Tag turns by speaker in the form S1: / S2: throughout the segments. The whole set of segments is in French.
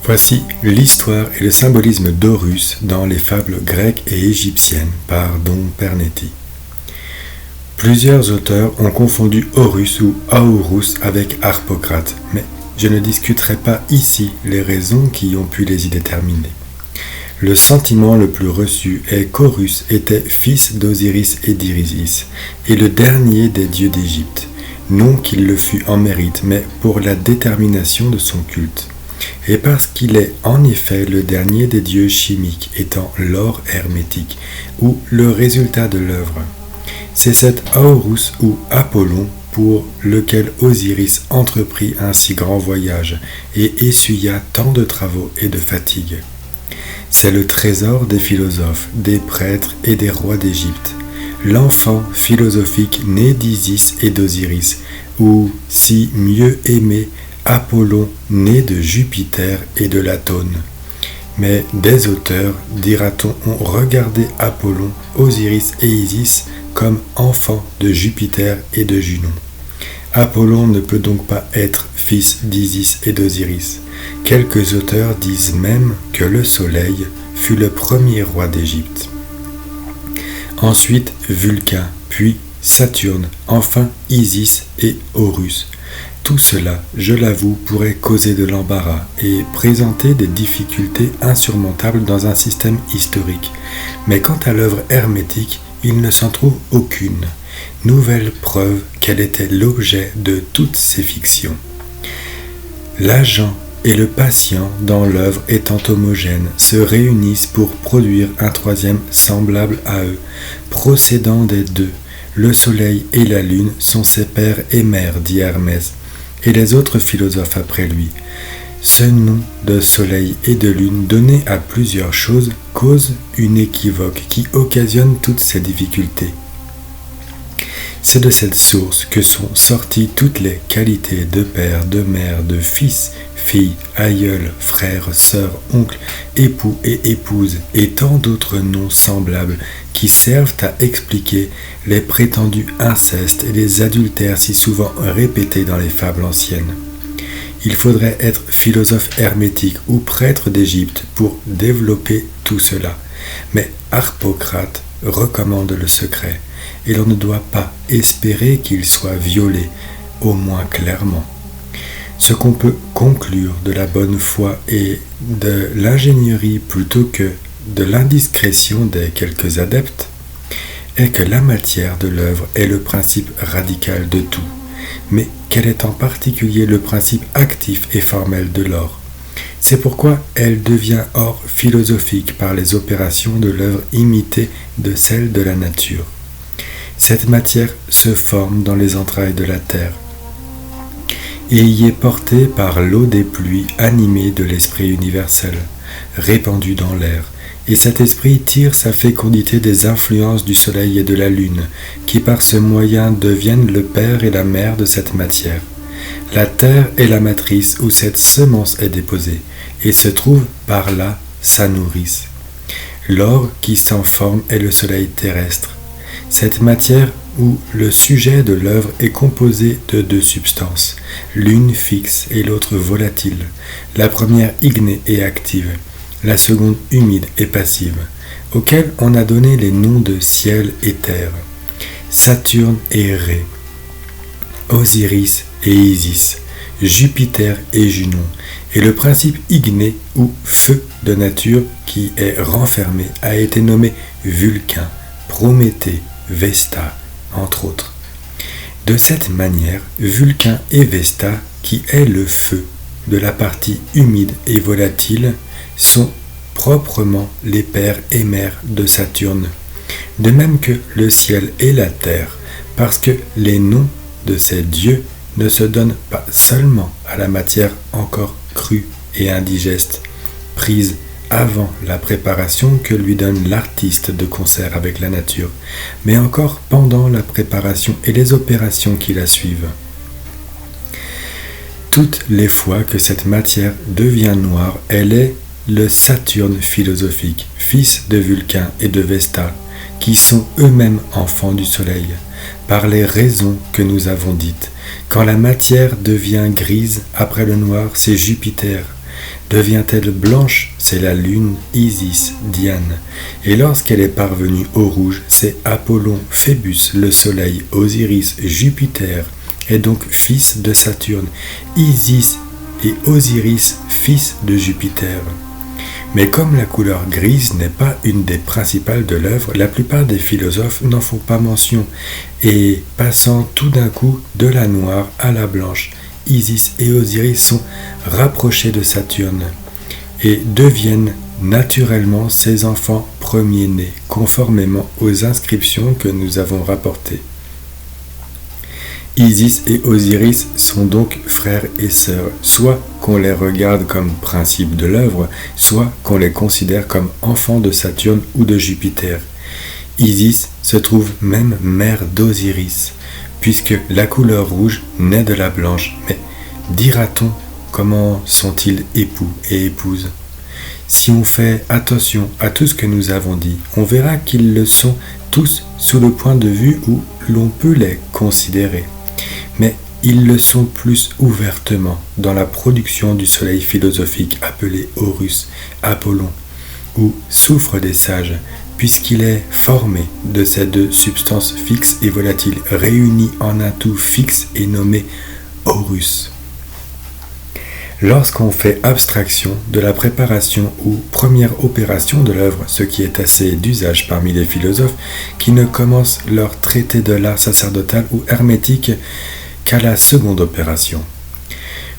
S1: Voici l'histoire et le symbolisme d'Horus dans les fables grecques et égyptiennes par Don Pernetti. Plusieurs auteurs ont confondu Horus ou Aorus avec Harpocrate, mais je ne discuterai pas ici les raisons qui ont pu les y déterminer. Le sentiment le plus reçu est qu'Horus était fils d'Osiris et d'Isis, et le dernier des dieux d'Égypte, non qu'il le fût en mérite, mais pour la détermination de son culte, et parce qu'il est en effet le dernier des dieux chimiques, étant l'or hermétique, ou le résultat de l'œuvre. C'est cet Aorus ou Apollon pour lequel Osiris entreprit un si grand voyage et essuya tant de travaux et de fatigues. C'est le trésor des philosophes, des prêtres et des rois d'Égypte, l'enfant philosophique né d'Isis et d'Osiris, ou, si mieux aimé, Apollon né de Jupiter et de Latone. Mais des auteurs, dira-t-on, ont regardé Apollon, Osiris et Isis comme enfants de Jupiter et de Junon. Apollon ne peut donc pas être fils d'Isis et d'Osiris. Quelques auteurs disent même que le Soleil fut le premier roi d'Égypte. Ensuite Vulcain, puis Saturne, enfin Isis et Horus. Tout cela, je l'avoue, pourrait causer de l'embarras et présenter des difficultés insurmontables dans un système historique. Mais quant à l'œuvre hermétique, il ne s'en trouve aucune. Nouvelle preuve qu'elle était l'objet de toutes ces fictions. L'agent et le patient dans l'œuvre étant homogènes se réunissent pour produire un troisième semblable à eux, procédant des deux. Le soleil et la lune sont ses pères et mères, dit Hermès, et les autres philosophes après lui. Ce nom de soleil et de lune donné à plusieurs choses cause une équivoque qui occasionne toutes ces difficultés. C'est de cette source que sont sorties toutes les qualités de père, de mère, de fils, fille, aïeul, frère, sœur, oncle, époux et épouse, et tant d'autres noms semblables qui servent à expliquer les prétendus incestes et les adultères si souvent répétés dans les fables anciennes. Il faudrait être philosophe hermétique ou prêtre d'Égypte pour développer tout cela, mais Harpocrate recommande le secret, et l'on ne doit pas espérer qu'il soit violé, au moins clairement. Ce qu'on peut conclure de la bonne foi et de l'ingénierie plutôt que de l'indiscrétion des quelques adeptes est que la matière de l'œuvre est le principe radical de tout, mais qu'elle est en particulier le principe actif et formel de l'or. C'est pourquoi elle devient or philosophique par les opérations de l'œuvre imitée de celle de la nature. Cette matière se forme dans les entrailles de la terre et y est portée par l'eau des pluies animée de l'esprit universel, répandu dans l'air, et cet esprit tire sa fécondité des influences du soleil et de la lune, qui par ce moyen deviennent le père et la mère de cette matière. La terre est la matrice où cette semence est déposée, et se trouve par là sa nourrice. L'or qui s'en forme est le soleil terrestre. Cette matière où le sujet de l'œuvre est composé de deux substances, l'une fixe et l'autre volatile, la première ignée et active, la seconde humide et passive, auxquelles on a donné les noms de ciel et terre, Saturne et Ré, Osiris et Isis, Jupiter et Junon, et le principe igné ou feu de nature qui est renfermé a été nommé Vulcain, Prométhée, Vesta, entre autres. De cette manière, Vulcain et Vesta, qui est le feu de la partie humide et volatile, sont proprement les pères et mères de Saturne, de même que le ciel et la terre, parce que les noms de ces dieux ne se donnent pas seulement à la matière encore crue et indigeste, prise avant la préparation que lui donne l'artiste de concert avec la nature, mais encore pendant la préparation et les opérations qui la suivent. Toutes les fois que cette matière devient noire, elle est le Saturne philosophique, fils de Vulcain et de Vesta, qui sont eux-mêmes enfants du soleil, par les raisons que nous avons dites. Quand la matière devient grise après le noir, c'est Jupiter, Devient-elle blanche, c'est la lune Isis, Diane. Et lorsqu'elle est parvenue au rouge, c'est Apollon, Phébus, le soleil, Osiris, Jupiter, et donc fils de Saturne, Isis et Osiris, fils de Jupiter. Mais comme la couleur grise n'est pas une des principales de l'œuvre, la plupart des philosophes n'en font pas mention, et passant tout d'un coup de la noire à la blanche, Isis et Osiris sont rapprochés de Saturne et deviennent naturellement ses enfants premiers-nés, conformément aux inscriptions que nous avons rapportées. Isis et Osiris sont donc frères et sœurs, soit qu'on les regarde comme principe de l'œuvre, soit qu'on les considère comme enfants de Saturne ou de Jupiter. Isis se trouve même mère d'Osiris, puisque la couleur rouge naît de la blanche. Mais dira-t-on comment sont-ils époux et épouses ? Si on fait attention à tout ce que nous avons dit, on verra qu'ils le sont tous sous le point de vue où l'on peut les considérer. Mais ils le sont plus ouvertement dans la production du soleil philosophique appelé Horus, Apollon, où souffre des sages, puisqu'il est formé de ces deux substances fixes et volatiles réunies en un tout fixe et nommé Horus. Lorsqu'on fait abstraction de la préparation ou première opération de l'œuvre, ce qui est assez d'usage parmi les philosophes qui ne commencent leur traité de l'art sacerdotal ou hermétique qu'à la seconde opération.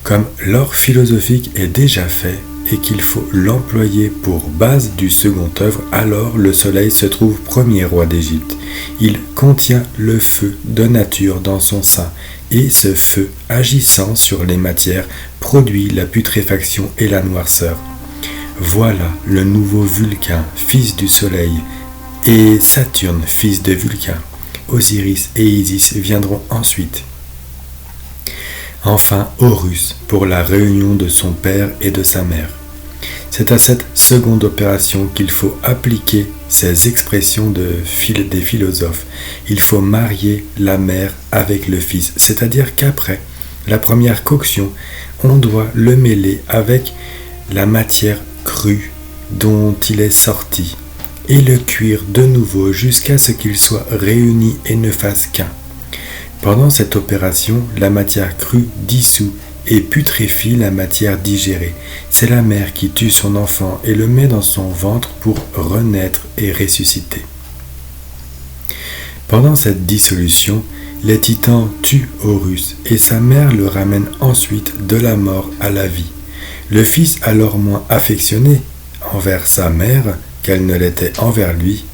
S1: Comme l'or philosophique est déjà fait et qu'il faut l'employer pour base du second œuvre, alors le soleil se trouve premier roi d'Égypte. Il contient le feu de nature dans son sein, et ce feu, agissant sur les matières, produit la putréfaction et la noirceur. Voilà le nouveau Vulcain, fils du soleil, et Saturne, fils de Vulcain. Osiris et Isis viendront ensuite. Enfin, Horus, pour la réunion de son père et de sa mère. C'est à cette seconde opération qu'il faut appliquer ces expressions des philosophes. Il faut marier la mère avec le fils, c'est-à-dire qu'après la première coction, on doit le mêler avec la matière crue dont il est sorti, et le cuire de nouveau jusqu'à ce qu'il soit réuni et ne fasse qu'un. Pendant cette opération, la matière crue dissout et putréfie la matière digérée. C'est la mère qui tue son enfant et le met dans son ventre pour renaître et ressusciter. Pendant cette dissolution, les titans tuent Horus et sa mère le ramène ensuite de la mort à la vie. Le fils, alors moins affectionné envers sa mère qu'elle ne l'était envers lui,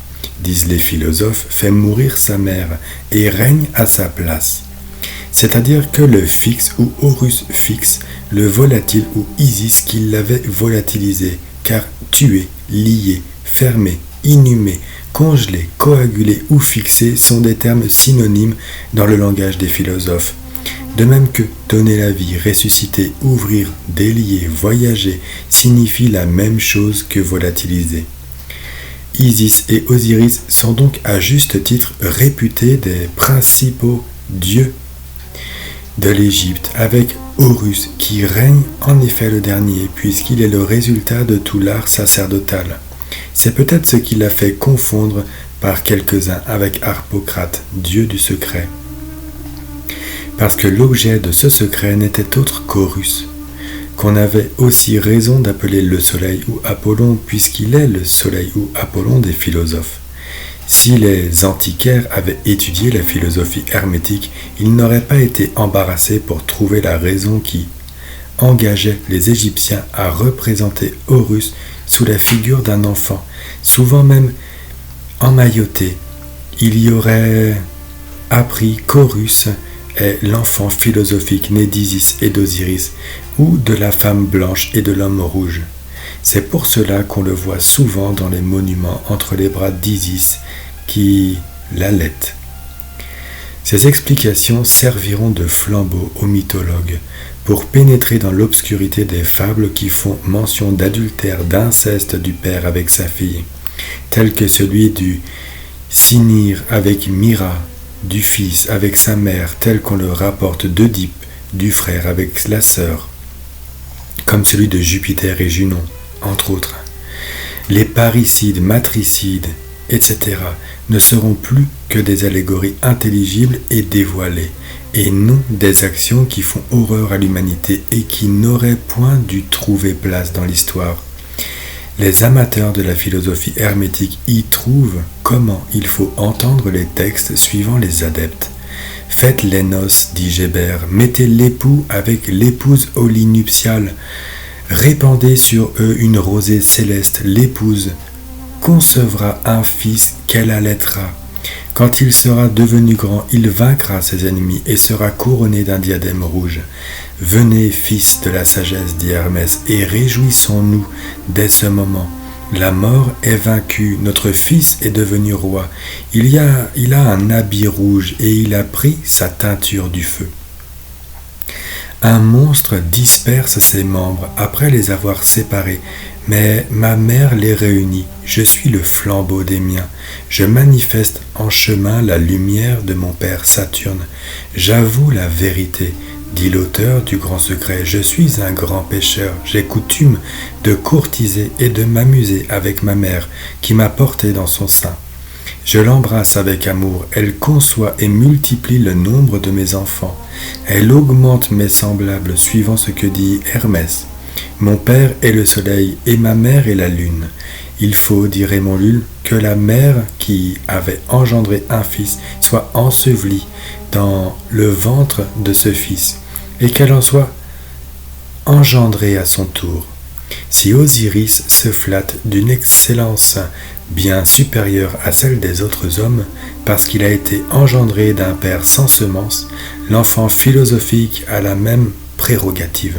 S1: disent les philosophes, fait mourir sa mère et règne à sa place. C'est-à-dire que le fixe ou Horus fixe, le volatile ou Isis qui l'avait volatilisé, car tué, lié, fermé, inhumé, congelé, coagulé ou fixé sont des termes synonymes dans le langage des philosophes. De même que donner la vie, ressusciter, ouvrir, délier, voyager signifie la même chose que volatiliser. Isis et Osiris sont donc à juste titre réputés des principaux dieux de l'Égypte, avec Horus qui règne en effet le dernier, puisqu'il est le résultat de tout l'art sacerdotal. C'est peut-être ce qui l'a fait confondre par quelques-uns avec Harpocrate, dieu du secret. Parce que l'objet de ce secret n'était autre qu'Horus, qu'on avait aussi raison d'appeler le soleil ou Apollon, puisqu'il est le soleil ou Apollon des philosophes. Si les antiquaires avaient étudié la philosophie hermétique, ils n'auraient pas été embarrassés pour trouver la raison qui engageait les Égyptiens à représenter Horus sous la figure d'un enfant, souvent même emmailloté. Il y aurait appris qu'Horus est l'enfant philosophique né d'Isis et d'Osiris, ou de la femme blanche et de l'homme rouge. C'est pour cela qu'on le voit souvent dans les monuments entre les bras d'Isis qui l'allaitent. Ces explications serviront de flambeau aux mythologues pour pénétrer dans l'obscurité des fables qui font mention d'adultère, d'inceste du père avec sa fille, tel que celui du Sinir avec Mira, du fils avec sa mère, tel qu'on le rapporte d'Œdipe, du frère avec la sœur. comme celui de Jupiter et Junon, entre autres. Les parricides, matricides, etc. ne seront plus que des allégories intelligibles et dévoilées, et non des actions qui font horreur à l'humanité et qui n'auraient point dû trouver place dans l'histoire. Les amateurs de la philosophie hermétique y trouvent comment il faut entendre les textes suivant les adeptes. Faites les noces, dit Gébert, mettez l'époux avec l'épouse au lit nuptial, répandez sur eux une rosée céleste, l'épouse concevra un fils qu'elle allaitera. Quand il sera devenu grand, il vaincra ses ennemis et sera couronné d'un diadème rouge. Venez, fils de la sagesse, dit Hermès, et réjouissons-nous dès ce moment. La mort est vaincue, notre fils est devenu roi. Il a un habit rouge et il a pris sa teinture du feu. Un monstre disperse ses membres après les avoir séparés, mais ma mère les réunit. Je suis le flambeau des miens. Je manifeste en chemin la lumière de mon père Saturne. J'avoue la vérité, dit l'auteur du grand secret. Je suis un grand pécheur. J'ai coutume de courtiser et de m'amuser avec ma mère qui m'a porté dans son sein. Je l'embrasse avec amour, elle conçoit et multiplie le nombre de mes enfants. Elle augmente mes semblables suivant ce que dit Hermès. Mon père est le soleil et ma mère est la lune. Il faut, dit Raymond Lull, que la mère qui avait engendré un fils soit ensevelie dans le ventre de ce fils et qu'elle en soit engendrée à son tour. Si Osiris se flatte d'une excellence bien supérieure à celle des autres hommes, parce qu'il a été engendré d'un père sans semence, l'enfant philosophique a la même prérogative.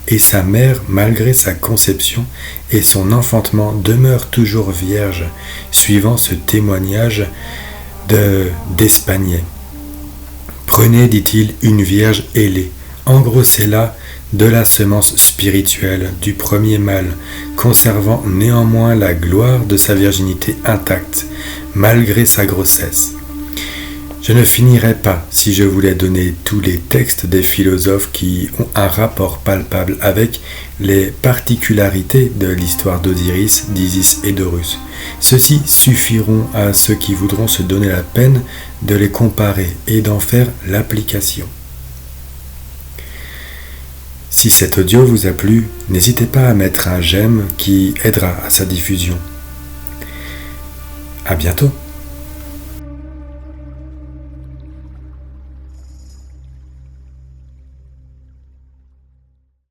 S1: Et sa mère, malgré sa conception et son enfantement, demeure toujours vierge, suivant ce témoignage d'Espagnet. Prenez, dit-il, une vierge ailée, engrossez-la de la semence spirituelle du premier mâle, conservant néanmoins la gloire de sa virginité intacte, malgré sa grossesse. Je ne finirais pas si je voulais donner tous les textes des philosophes qui ont un rapport palpable avec les particularités de l'histoire d'Osiris, d'Isis et d'Horus. Ceux-ci suffiront à ceux qui voudront se donner la peine de les comparer et d'en faire l'application. Si cet audio vous a plu, n'hésitez pas à mettre un j'aime qui aidera à sa diffusion. À bientôt.